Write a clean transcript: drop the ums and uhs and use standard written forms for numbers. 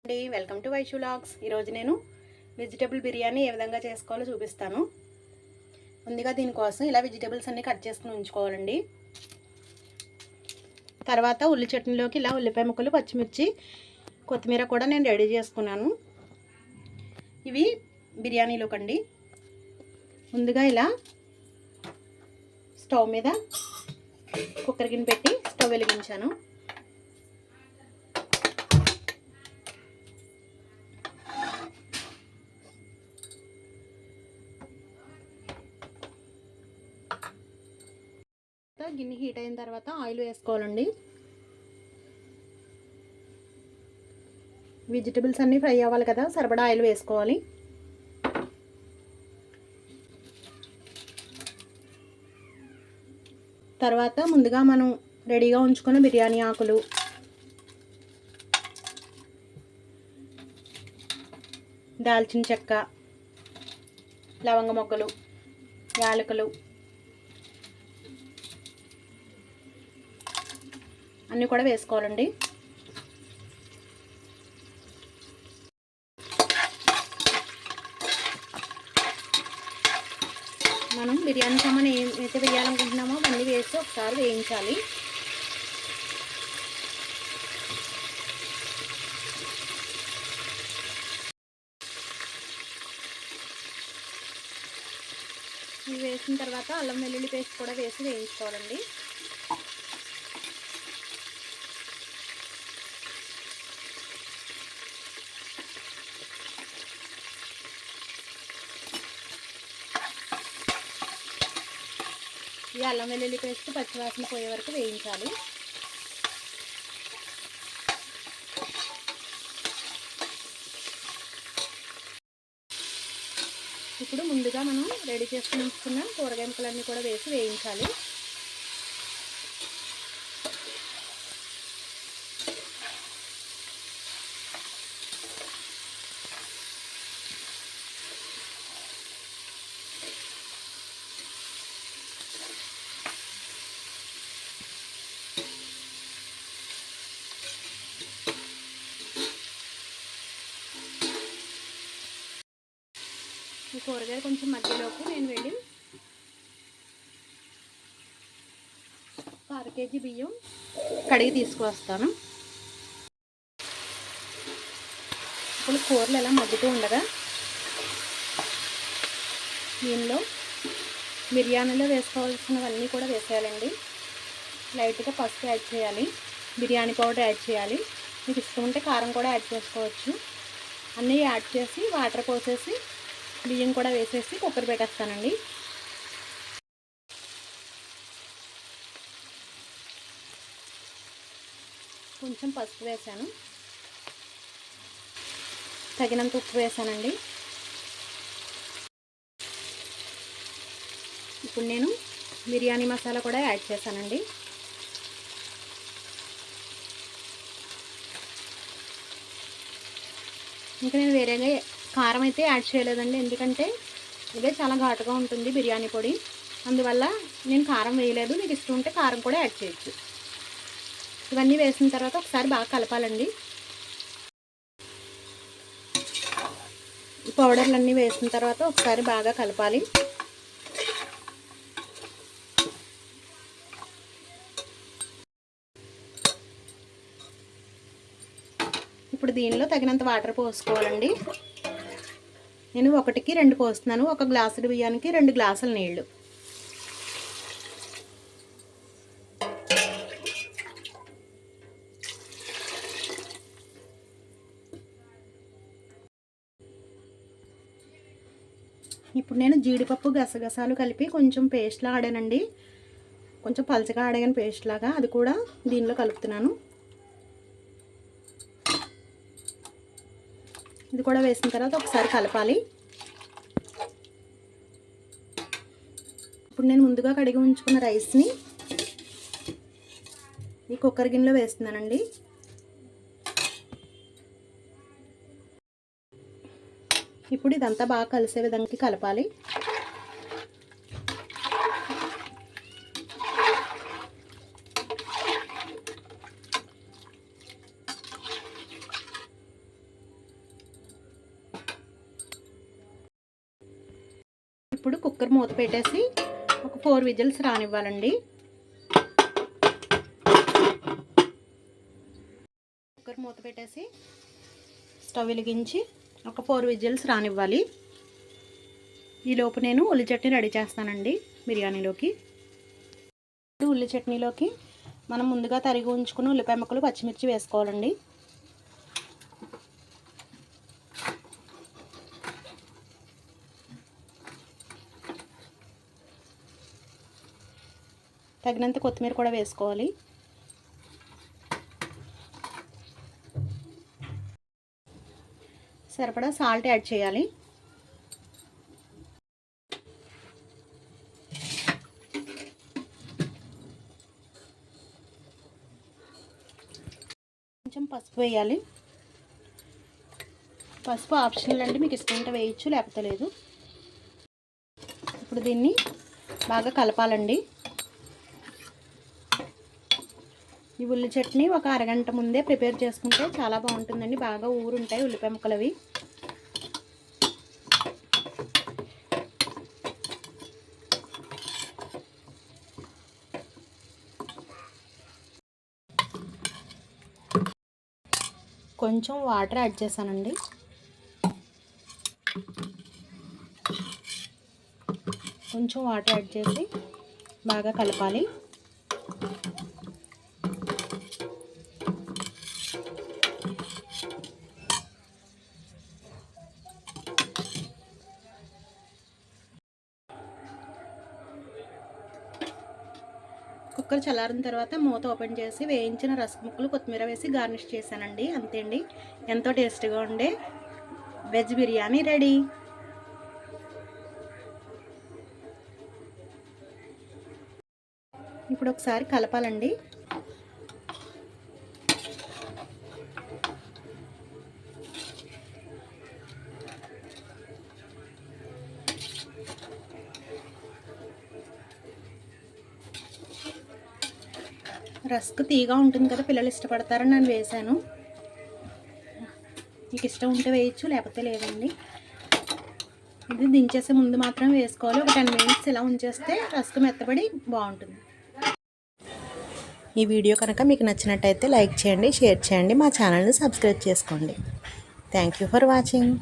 అండి welcome to Vaishu vlogs. ఈరోజు నేను వెజిటబుల్ బిర్యానీ ఏ విధంగా చేసుకోవాలో చూపిస్తాను. ముందుగా దీనికోసం ఇలా వెజిటబుల్స్ అన్నీ కట్ చేసుకుని ఉంచుకోవాలండి. తర్వాత ఉల్లి చట్నీలోకి ఇలా ఉల్లిపాయ ముక్కలు, పచ్చిమిర్చి, కొత్తిమీర కూడా నేను రెడీ చేసుకున్నాను. ఇవి బిర్యానీలోకండి. ముందుగా ఇలా స్టవ్ మీద కుక్కర్ గిన్నె పెట్టి స్టవ్ వెలిగించాను. గిన్నె హీట్ అయిన తర్వాత ఆయిల్ వేసుకోవాలండి. వెజిటబుల్స్ అన్నీ ఫ్రై అవ్వాలి కదా, సరిపడా ఆయిల్ వేసుకోవాలి. తర్వాత ముందుగా మనం రెడీగా ఉంచుకున్న బిర్యానీ ఆకులు, దాల్చిన చెక్క, లవంగ మొగ్గలు, యాలకులు అన్నీ కూడా వేసుకోవాలండి. మనం బిర్యానీ సామాన్ ఏమైతే వేయాలనుకుంటున్నామో అవన్నీ వేసి ఒకసారి వేయించాలి. ఇవి వేసిన తర్వాత అల్లం వెల్లుల్లి పేస్ట్ కూడా వేసి వేయించుకోవాలండి. ఈ అల్లం వెల్లుల్లి పేస్ట్ పచ్చివాసన పోయే వరకు వేయించాలి. ఇప్పుడు ముందుగా మనం రెడీ చేసుకుని ఉంచుకున్న కూరగాయ ముక్కలన్నీ కూడా వేసి వేయించాలి. ఈ కూరగాయలు కొంచెం మధ్యలోపు నేను వెళ్ళి 1/2 కేజీ బియ్యం కడిగి తీసుకువస్తాను. ఇప్పుడు కూరలు ఎలా మగ్గుతూ ఉండగా దీనిలో బిర్యానీలో వేసుకోవాల్సినవన్నీ కూడా వేసేయాలండి. లైట్గా పసుపు యాడ్ చేయాలి, బిర్యానీ పౌడర్ యాడ్ చేయాలి. మీకు ఇష్టం ఉంటే కారం కూడా యాడ్ చేసుకోవచ్చు. అన్నీ యాడ్ చేసి వాటర్ పోసేసి బియ్యం కూడా వేసేసి కుక్కర్ పెట్టేస్తానండి. కొంచెం పసుపు వేసాను, తగినంత ఉప్పు వేసానండి. ఇప్పుడు నేను బిర్యానీ మసాలా కూడా యాడ్ చేశానండి. ఇంకా నేను వేరేగా కారం అయితే యాడ్ చేయలేదండి, ఎందుకంటే ఇదే చాలా ఘాటుగా ఉంటుంది బిర్యానీ పొడి. అందువల్ల నేను కారం వేయలేదు. మీకు ఇష్టం ఉంటే కారం కూడా యాడ్ చేయొచ్చు. ఇవన్నీ వేసిన తర్వాత ఒకసారి బాగా కలపాలండి. ఈ పౌడర్లన్నీ వేసిన తర్వాత ఒకసారి బాగా కలపాలి. ఇప్పుడు దీనిలో తగినంత వాటర్ పోసుకోవాలండి. నేను 1కి 2 పోస్తున్నాను. 1 గ్లాసుడు బియ్యానికి 2 గ్లాసుల నీళ్లు. ఇప్పుడు నేను జీడిపప్పు, గసగసాలు కలిపి కొంచెం పేస్ట్లా ఆడానండి. కొంచెం పలచగా ఆడాను పేస్ట్ లాగా. అది కూడా దీనిలో కలుపుతున్నాను. ఇది కూడా వేసిన తర్వాత ఒకసారి కలపాలి. ఇప్పుడు నేను ముందుగా కడిగి ఉంచుకున్న రైస్ని ఈ కుక్కర్ గిన్నెలో వేస్తున్నానండి. ఇప్పుడు ఇదంతా బాగా కలిసే విధంగా కలపాలి. ఇప్పుడు కుక్కర్ మూత పెట్టేసి ఒక 4 విజిల్స్ రానివ్వాలండి. కుక్కర్ మూత పెట్టేసి స్టవ్ వెలిగించి ఒక 4 విజిల్స్ రానివ్వాలి. ఈలోపు నేను ఉల్లి చట్నీ రెడీ చేస్తానండి బిర్యానీలోకి. ఉల్లి చట్నీలోకి మనం ముందుగా తరిగి ఉంచుకున్న ఉల్లిపాయ ముక్కలు, పచ్చిమిర్చి వేసుకోవాలండి. తగినంత కొత్తిమీర కూడా వేసుకోవాలి. సరిపడా సాల్ట్ యాడ్ చేయాలి. కొంచెం పసుపు వేయాలి. పసుపు ఆప్షనల్ అండి, మీకు ఇష్టం ఉంటే వేయచ్చు, లేకపోతే లేదు. ఇప్పుడు దీన్ని బాగా కలపాలండి. ఈ ఉల్లి చట్నీ ఒక అరగంట ముందే ప్రిపేర్ చేసుకుంటే చాలా బాగుంటుందండి. బాగా ఊరుంటాయి ఉల్లిపాయ ముక్కలు అవి. కొంచెం వాటర్ యాడ్ చేశానండి. కొంచెం వాటర్ యాడ్ చేసి బాగా కలపాలి. కుక్కర్ చల్లారిన తర్వాత మూత ఓపెన్ చేసి వేయించిన రస ముక్కలు, కొత్తిమీర వేసి గార్నిష్ చేశానండి. అంతే అండి, ఎంతో టేస్టీగా ఉండే వెజ్ బిర్యానీ రెడీ. ఇప్పుడు ఒకసారి కలపాలండి. రస్క్ తీగా ఉంటుంది కదా, పిల్లలు ఇష్టపడతారని నేను వేసాను. మీకు ఇష్టం ఉంటే వేయచ్చు, లేకపోతే లేదండి. ఇది దించేసే ముందు మాత్రం వేసుకోవాలి. ఒక 10 మినిట్స్ ఇలా ఉంచేస్తే రస్క్ మెత్తబడి బాగుంటుంది. ఈ వీడియో కనుక మీకు నచ్చినట్టయితే లైక్ చేయండి, షేర్ చేయండి, మా ఛానల్ని సబ్స్క్రైబ్ చేసుకోండి. Thank you for watching.